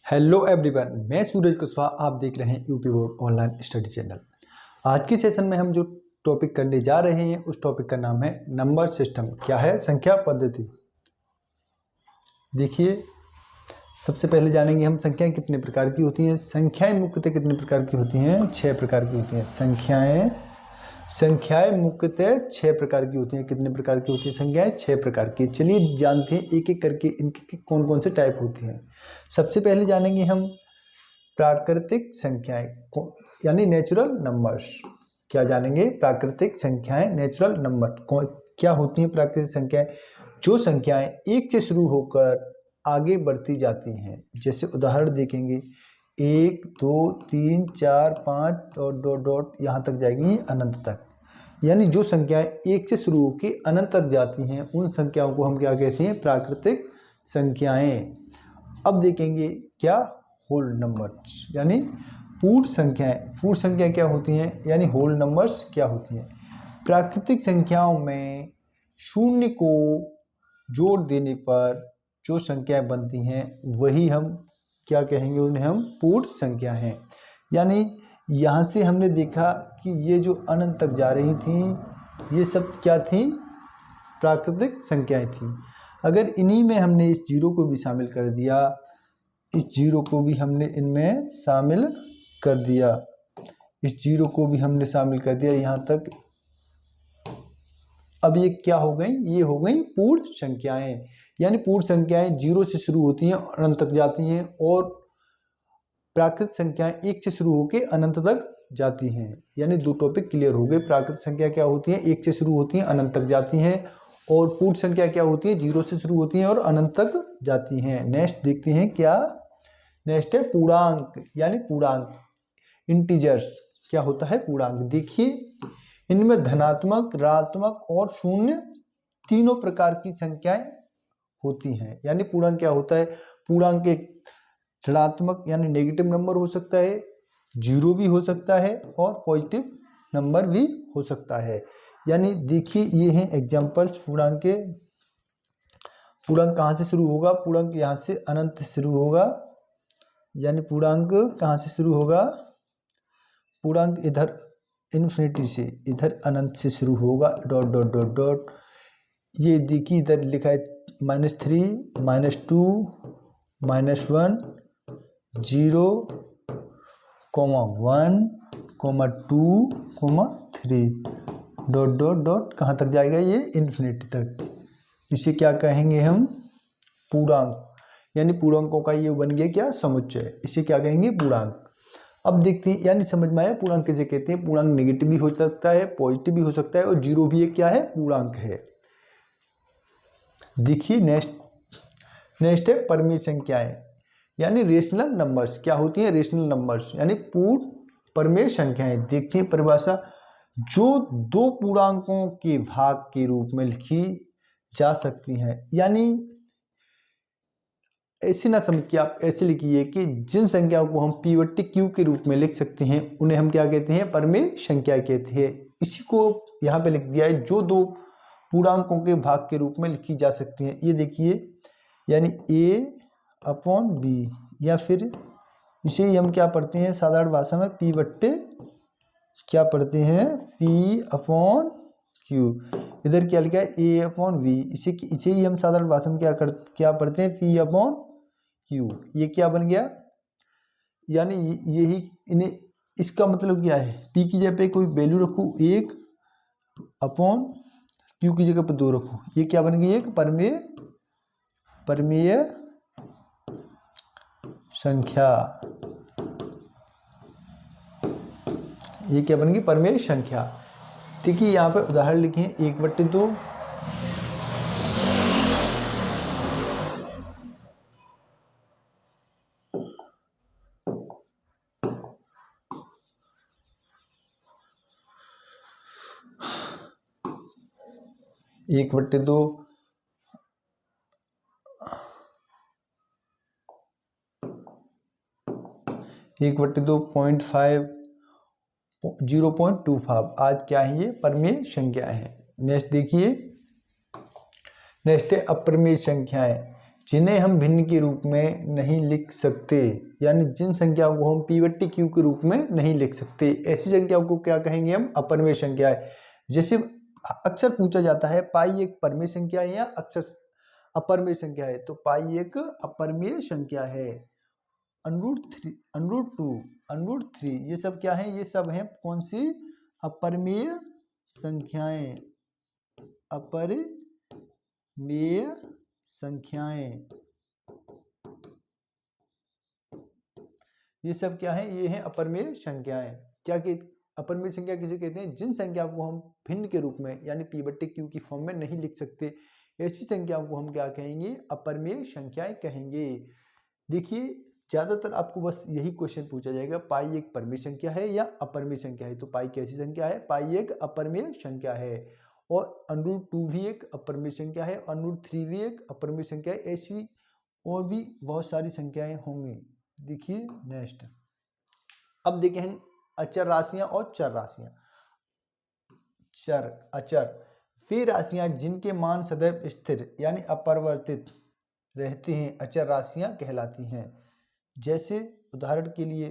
Hello everyone, मैं सूरज कुशवाहा। आप देख रहे हैं UP board online study channel. आज के सेशन में हम जो टॉपिक करने जा रहे हैं उस टॉपिक का नाम है नंबर सिस्टम। क्या है? संख्या पद्धति। देखिए, सबसे पहले जानेंगे हम संख्याएं कितने प्रकार की होती हैं। संख्याएं मुख्यतः कितने प्रकार की होती हैं? 6 प्रकार की होती हैं। संख्याएं मुख्यतः 6 प्रकार की होती हैं। कितने प्रकार की होती हैं संख्याएं? 6 प्रकार की। चलिए जानते हैं एक एक करके इनके कौन कौन से टाइप होती हैं। सबसे पहले जानेंगे हम प्राकृतिक संख्याएं, यानी नेचुरल नंबर्स। क्या जानेंगे? प्राकृतिक संख्याएं, नेचुरल नंबर। क्या होती हैं प्राकृतिक संख्याएं? जो संख्याएं 1 से शुरू होकर आगे बढ़ती जाती हैं। जैसे उदाहरण देखेंगे, 1 2 3 4 5 डॉट डॉट डॉट यहाँ तक जाएगी अनंत तक। यानी जो संख्याएं 1 से शुरू होकर अनंत तक जाती हैं उन संख्याओं को हम क्या कहते हैं? प्राकृतिक संख्याएं। अब देखेंगे क्या? होल नंबर्स, यानी पूर्ण संख्याएं। पूर्ण संख्या क्या होती हैं? यानी होल नंबर्स क्या होती हैं? प्राकृतिक संख्याओं में शून्य को जोड़ देने पर जो संख्याएं बनती हैं वही हम क्या कहेंगे? उन्हें हम पूर्ण संख्या हैं। यानी यहाँ से हमने देखा कि ये जो अनंत तक जा रही थी ये सब क्या थी? प्राकृतिक संख्याएं थी। अगर इन्हीं में हमने इस जीरो को भी शामिल कर दिया, इस जीरो को भी हमने इनमें शामिल कर दिया, इस जीरो को भी हमने शामिल कर दिया यहाँ तक। अब ये क्या हो गई? ये हो गई पूर्ण संख्याएं। यानी पूर्ण संख्याएं 0 से शुरू होती हैं और अनंत तक जाती हैं, और प्राकृतिक संख्याएं 1 से शुरू होकर अनंत तक जाती हैं। यानी दो टॉपिक क्लियर हो गए। प्राकृतिक संख्या क्या होती है? 1 से शुरू होती हैं, अनंत तक जाती हैं। और पूर्ण संख्या क्या होती है? 0 से शुरू होती हैं और अनंत तक जाती हैं। नेक्स्ट देखते हैं क्या? नेक्स्ट है पूर्णांक, यानी पूर्णांक, इंटीजर्स। क्या होता है पूर्णांक? देखिए, इनमें धनात्मक, ऋणात्मक और शून्य तीनों प्रकार की संख्याएं होती हैं। यानी पूर्णांक क्या होता है? पूर्णांक एक ऋणात्मक यानी नेगेटिव नंबर हो सकता है, जीरो भी हो सकता है और पॉजिटिव नंबर भी हो सकता है। यानी देखिए, ये हैं एग्जाम्पल्स पूर्णांक के। पूर्णांक कहाँ से शुरू होगा? पूर्णांक यहाँ से अनंत से शुरू होगा। यानी पूर्णांक कहाँ से शुरू होगा? पूर्णांक इधर इन्फिनिटी से, इधर अनंत से शुरू होगा, डॉट डॉट डॉट डॉट। ये देखिए इधर लिखा है -3 -2 -1 0 1 2 3 डॉट डॉट डॉट। कहाँ तक जाएगा? ये इन्फिनिटी तक। इसे क्या कहेंगे हम? पूर्णांक। यानी पूर्णांकों का ये बन गया क्या? समुच्चय। इसे क्या कहेंगे? पूर्णांक। अब देखते हैं, यानी समझ में आया पूर्णांक किसे कहते हैं। पूर्णांक नेगेटिव भी हो सकता है, पॉजिटिव भी हो सकता है, और जीरो भी एक क्या है? पूर्णांक है। देखिए नेक्स्ट है परमेय संख्याएं, यानी रेशनल नंबर्स। क्या होती हैं? रेशनल नंबर्स, यानी पूर्ण परमेय संख्याएं। देखते हैं परिभाषा। जो दो पूर्णांकों के भाग के रूप में लिखी जा सकती हैं। यानी ऐसे ना समझ के आप ऐसे लिखिए कि जिन संख्याओं को हम P/Q के रूप में लिख सकते हैं उन्हें हम क्या कहते हैं? परमेय संख्या कहते हैं। इसी को यहाँ पे लिख दिया है, जो दो पूर्णांकों के भाग के रूप में लिखी जा सकती हैं। ये देखिए, यानी A/B, या फिर इसे ही हम क्या पढ़ते हैं साधारण भाषा में? क्या पढ़ते हैं? P/Q। इधर क्या लिखा है? A/V। इसे ही हम साधारण भाषा में क्या पढ़ते हैं? P/Q। ये क्या बन गया? यानी यही इन्हें, इसका मतलब क्या है? P की जगह पे कोई वैल्यू रखूँ 1/Q की जगह पे 2 रखूँ, ये क्या बन गई? एक परमेय संख्या। ये क्या बन गई? परमेय संख्या। देखिए यहाँ पे उदाहरण लिखे हैं 1/2, 1/2, 1/2.5, 0.25। आज क्या है? ये परमेय संख्या है। नेक्स्ट देखिए, नेक्स्ट है अप्रमेय संख्याएं। जिन्हें हम भिन्न के रूप में नहीं लिख सकते, यानी जिन संख्याओं को हम p बट्टी q के रूप में नहीं लिख सकते, ऐसी संख्याओं को क्या कहेंगे हम? अपरिमेय संख्या है। जैसे अक्सर पूछा जाता है पाई एक परिमेय संख्या है या अक्सर अपरिमेय संख्या है, तो पाई एक अपरिमेय संख्या है। √3, √2, √3 ये सब क्या है? ये सब हैं कौन सी? अपरिमेय संख्याएं, अपरिमेय संख्याएं। ये सब क्या है? ये हैं अपरिमेय संख्याएं। क्या कि अपरिमेय संख्या किसे कहते हैं? जिन संख्या को हम भिन्न के रूप में यानी p बट्टे q की फॉर्म में नहीं लिख सकते, ऐसी संख्याओं को हम क्या कहेंगे? अपरिमेय संख्याएं कहेंगे। देखिए ज्यादातर आपको बस यही क्वेश्चन पूछा जाएगा, पाई एक परिमेय संख्या है या अपरिमेय संख्या है? तो पाई कैसी संख्या है? पाई एक अपरिमेय संख्या है। और √2 भी एक अपरिमेय संख्या है, √3 भी एक अपरिमेय संख्या है। ऐसी और भी बहुत सारी संख्याएं होंगी। देखिए नेक्स्ट, अब देखें हम अचर राशियां और चर राशियां। चर, अचर वे राशियां जिनके मान सदैव स्थिर यानी अपरिवर्तित रहते हैं, अचर राशियां कहलाती हैं। जैसे उदाहरण के लिए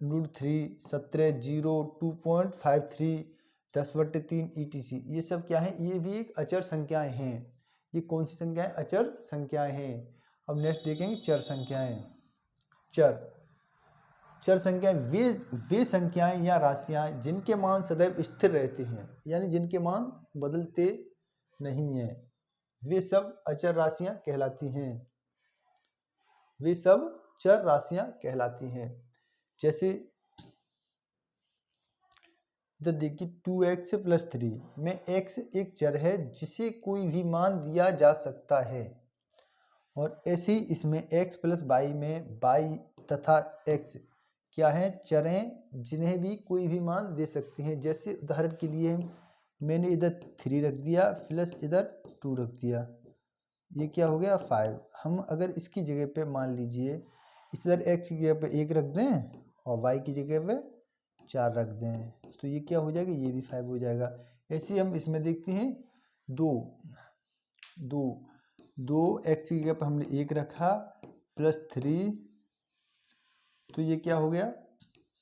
√3, 17, 0, 2.53, 10/3 ETC, ये सब क्या है? ये भी एक अचर संख्याएं हैं। ये कौन सी संख्याएं? अचर संख्याएं हैं। अब नेक्स्ट देखेंगे चर संख्याएं। चर संख्याएं वे संख्याएं या राशियां जिनके मान सदैव स्थिर रहते हैं, यानी जिनके मान बदलते नहीं हैं, वे सब अचर राशियां कहलाती हैं। वे सब चर राशियां कहलाती हैं। जैसे इधर देखिए 2x + 3 में x एक चर है जिसे कोई भी मान दिया जा सकता है, और ऐसे ही इसमें x + y में y तथा x क्या है? चरें जिन्हें भी कोई भी मान दे सकते हैं। जैसे उदाहरण के लिए मैंने इधर 3 रख दिया प्लस इधर 2 रख दिया, ये क्या हो गया? 5। हम अगर इसकी जगह पे मान लीजिए इधर x की जगह पे 1 रख दें और y की जगह पे 4 रख दें, तो ये क्या हो जाएगा? ये भी 5 हो जाएगा। ऐसे हम इसमें देखते हैं 2 x की जगह पे हमने 1 रखा प्लस 3, तो ये क्या हो गया?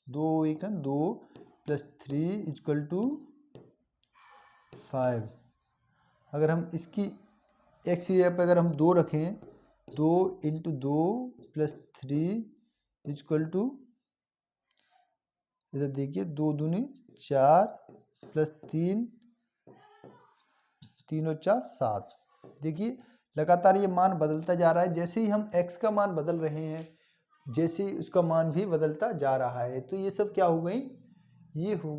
2 प्लस 3 = 5। अगर हम इसकी x की जगह पे अगर हम 2 रखें, 2 × 2 + 3 = इधर देखिए 2 दूनी 4 प्लस 3, 3 और 4 7। देखिए लगातार ये मान बदलता जा रहा है। जैसे ही हम x का मान बदल रहे हैं, जैसे ही उसका मान भी बदलता जा रहा है। तो ये सब क्या हो गई? ये हो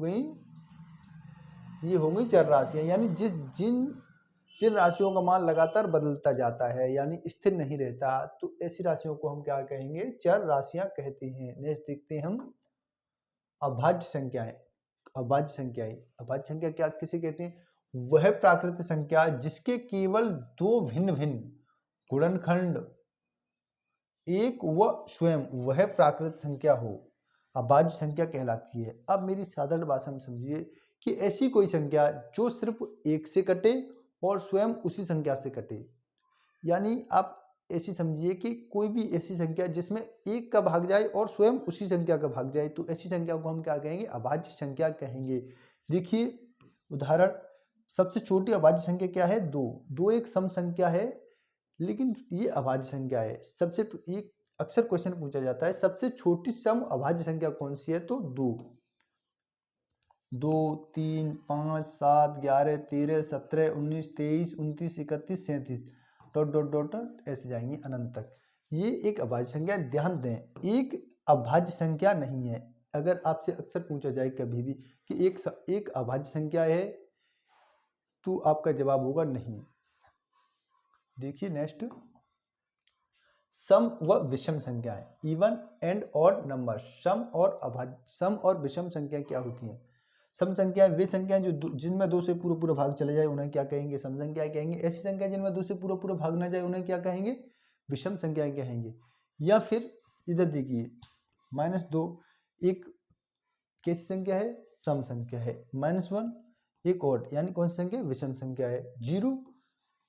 गई चर राशियां, यानी जिन राशियों का मान लगातार बदलता जाता है यानी स्थिर नहीं रहता, तो ऐसी राशियों को हम क्या कहेंगे? चर राशियां कहते हैं। नेक्स्ट देखते हैं हम अभाज्य संख्याएं। अभाज्य संख्या क्या किसे कहते हैं? वह प्राकृतिक संख्या जिसके केवल 2 भिन्न भिन्न गुणनखंड एक व स्वयं वह प्राकृतिक संख्या हो, अभाज्य संख्या कहलाती है। अब मेरी साधारण भाषा में समझिए कि ऐसी कोई संख्या जो सिर्फ 1 से कटे और स्वयं उसी संख्या से कटे, यानी आप ऐसी समझिए कि कोई भी ऐसी संख्या जिसमें 1 का भाग जाए और स्वयं उसी संख्या का भाग जाए, तो ऐसी संख्या को हम क्या कहेंगे? अभाज्य संख्या कहेंगे। देखिए उदाहरण, सबसे छोटी अभाज्य संख्या क्या है? 2 एक सम संख्या है, लेकिन ये अभाज्य संख्या है। ये अक्सर क्वेश्चन पूछा जाता है सबसे छोटी सम अभाज्य संख्या कौन सी है? तो 2, 3, 5, 7, 11, 13, 17, 19, 23, 29, 31, 37 ... ऐसे जाएंगे अनंत तक। ये एक अभाज्य संख्या, ध्यान दें एक अभाज्य संख्या नहीं है। अगर आपसे अक्सर पूछा जाए कभी भी कि एक अभाज्य संख्या है, तो आपका जवाब होगा नहीं। देखिए नेक्स्ट, सम व विषम संख्याएं, इवन एंड ऑड नंबर। सम और विषम संख्या क्या होती हैं? सम संख्याएं वे संख्याएं जो जिनमें 2 से पूरा भाग चले जाए उन्हें क्या कहेंगे? सम संख्याएं कहेंगे। ऐसी संख्या जिनमें 2 से पूरा भाग ना जाए उन्हें क्या कहेंगे? विषम संख्याएं कहेंगे। या फिर इधर देखिए -2 एक कैसी संख्या है? सम संख्या है। -1 एक ऑड, यानी कौन सी संख्या? विषम संख्या है।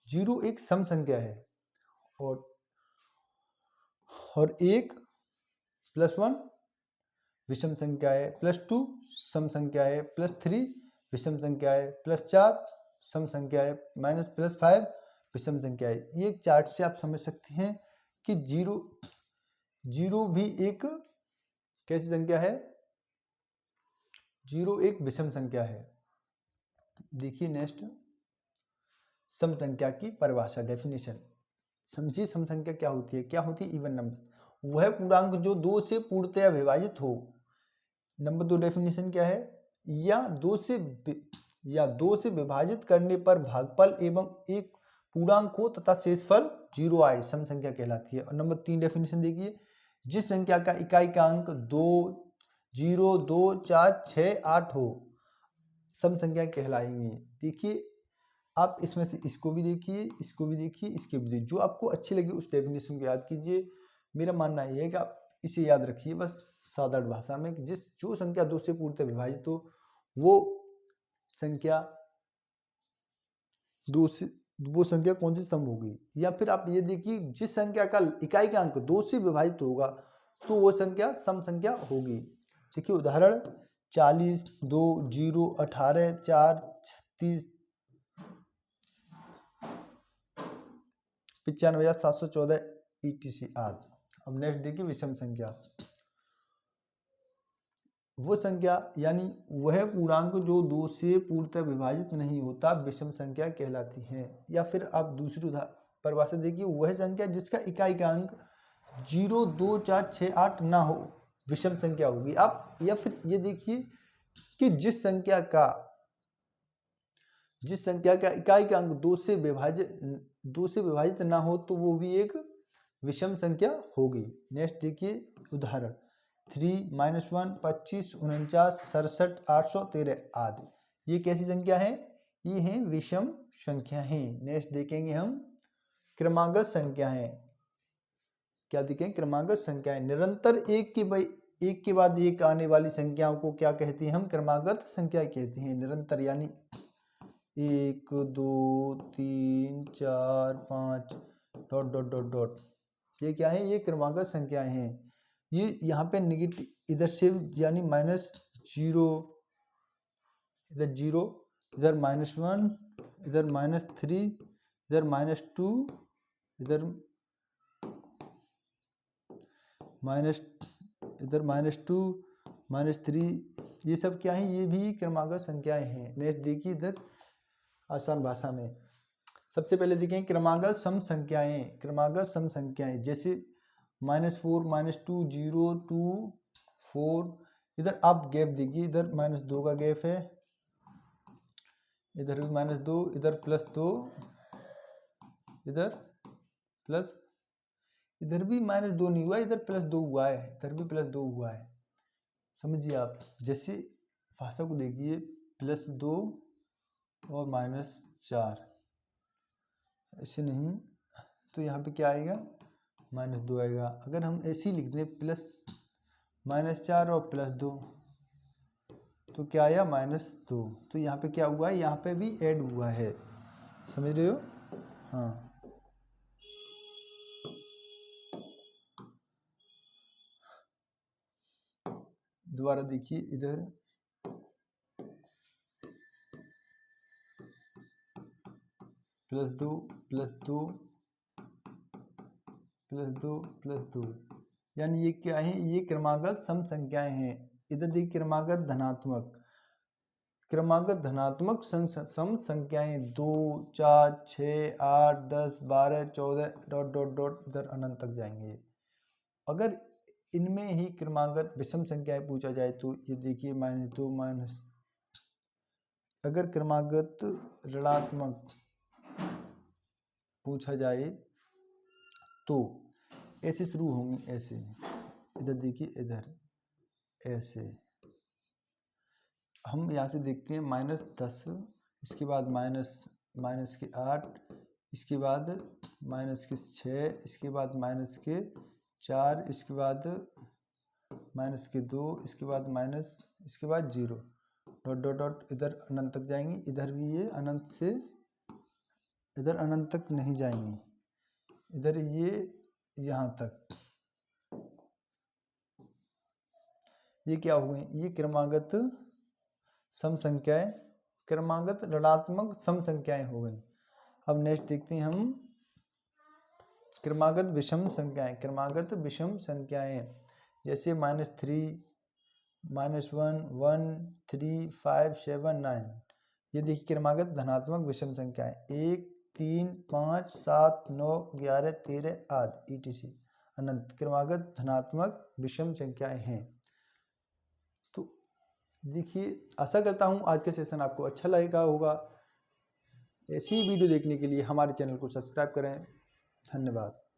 0 एक सम संख्या है और और 1 +1 विषम संख्या है, +2 सम संख्या है, +3 विषम संख्या है, +4 सम संख्या है, -+5 विषम संख्या है। ये चार्ट से आप समझ सकते हैं कि जीरो भी एक कैसी संख्या है, 0 एक विषम संख्या है। देखिए नेक्स्ट, सम संख्या की परिभाषा, डेफिनेशन समझिए। सम संख्या क्या होती है? क्या होती है? इवन नंबर, वह पूर्णांक जो 2 से पूर्णतया विभाजित हो। नंबर 2 डेफिनेशन क्या है? या 2 से विभाजित करने पर भागफल एवं एक पूर्णांक हो तथा शेषफल 0 आए, सम संख्या कहलाती है। और नंबर 3 डेफिनेशन देखिए, जिस संख्या का इकाई का अंक 2, 0, 2, 4, 6, 8 हो, सम संख्या कहलाएंगे। देखिए आप इसमें से इसको भी देखिए, इसको भी देखिए, इसके भी देखिए, जो आपको अच्छी लगे उस डेफिनेशन को याद कीजिए। मेरा मानना यह है कि आप इसे याद रखिए बस साधारण भाषा में, जो संख्या 2 से पूर्णतः विभाजित हो वो संख्या वो संख्या कौन सी सम होगी। या फिर आप ये देखिए, जिस संख्या का इकाई का अंक 2 से विभाजित होगा तो वो संख्या सम संख्या होगी। देखिए उदाहरण, 40, 2, 0, 18, 4, 36, 95,714 ETC आदि। अब नेक्स्ट देखिए, विषम संख्या। वो संख्या यानी वह पूर्णांक जो 2 से पूर्णतः विभाजित नहीं होता विषम संख्या कहलाती है। या फिर आप दूसरी परिभाषा देखिए, वह संख्या जिसका इकाई का अंक 0, 2, 4, 6, 8 ना हो, विषम संख्या होगी। आप या फिर ये देखिए कि जिस संख्या का इकाई का अंक 2 से विभाजित ना हो तो वो भी एक विषम संख्या होगी। नेक्स्ट देखिए उदाहरण, 3, -1, 25, 49, 67, 813 आदि। ये कैसी संख्या है? ये हैं विषम संख्या हैं। नेक्स्ट देखेंगे हम क्रमागत संख्याएं। क्या देखें? क्रमागत संख्याएं। निरंतर एक के बाद एक आने वाली संख्याओं को क्या कहते हैं? हम क्रमागत संख्या कहते हैं। निरंतर यानी 1, 2, 3, 4, 5 ... ये क्या है? ये क्रमागत संख्याएं हैं। ये यहाँ पे नेगेटिव इधर से यानी -0, इधर 0, इधर -1, इधर -3, इधर -2, इधर इधर -2, -3, ये सब क्या है? ये भी क्रमागत संख्याएं हैं। नेक्स्ट देखिए इधर आसान भाषा में। सबसे पहले देखें क्रमागत सम संख्याएं। क्रमागत सम संख्याएं जैसे -4, -2, 0, 2, 4। इधर आप गैप देखिए, इधर -2 का गैप है, इधर भी -2, इधर +2, इधर भी -2 नहीं हुआ, इधर +2 हुआ है, इधर भी +2 हुआ है। समझिए आप, जैसे भाषा को देखिए, +2 और -4, ऐसे नहीं तो यहाँ पे क्या आएगा? -2 आएगा। अगर हम ऐसे ही लिख दें -4 और +2 तो क्या आया? -2। तो यहाँ पे क्या हुआ है? यहाँ पे भी ऐड हुआ है। समझ रहे हो? हाँ, दोबारा देखिए इधर +2, +2, +2, +2, यानी ये क्या है? ये क्रमागत सम संख्याएं हैं। इधर देखिए क्रमागत धनात्मक सम संख्याएं 2, 4, 6, 8, 10, 12, 14 ... इधर अनंत तक जाएंगे। अगर इनमें ही क्रमागत विषम संख्याएं पूछा जाए तो ये देखिए -2 अगर क्रमागत ऋणात्मक पूछा जाए तो ऐसे शुरू होंगे, ऐसे। इधर देखिए, इधर ऐसे। हम यहाँ से देखते हैं -10, इसके बाद -8, इसके बाद -6, इसके बाद -4, इसके बाद -2, इसके बाद इसके बाद 0 ... इधर अनंत तक जाएंगे। इधर भी ये अनंत से इधर अनंत तक नहीं जाएंगे, इधर ये यहाँ तक। ये क्या हो गई, ये क्रमागत सम संख्याएं, क्रमागत ऋणात्मक सम संख्याएं हो गई। अब नेक्स्ट देखते हैं हम क्रमागत विषम संख्याएं। क्रमागत विषम संख्याएं जैसे -3, -1, 1, 3, 5, 7, 9। ये देखिए क्रमागत धनात्मक विषम संख्याएं 1, 3, 5, 7, 9, 11, 13 आदि etc अनंत क्रमागत धनात्मक विषम संख्याएं हैं। तो देखिए, आशा करता हूँ आज का सेशन आपको अच्छा लगेगा होगा। ऐसी ही वीडियो देखने के लिए हमारे चैनल को सब्सक्राइब करें। धन्यवाद।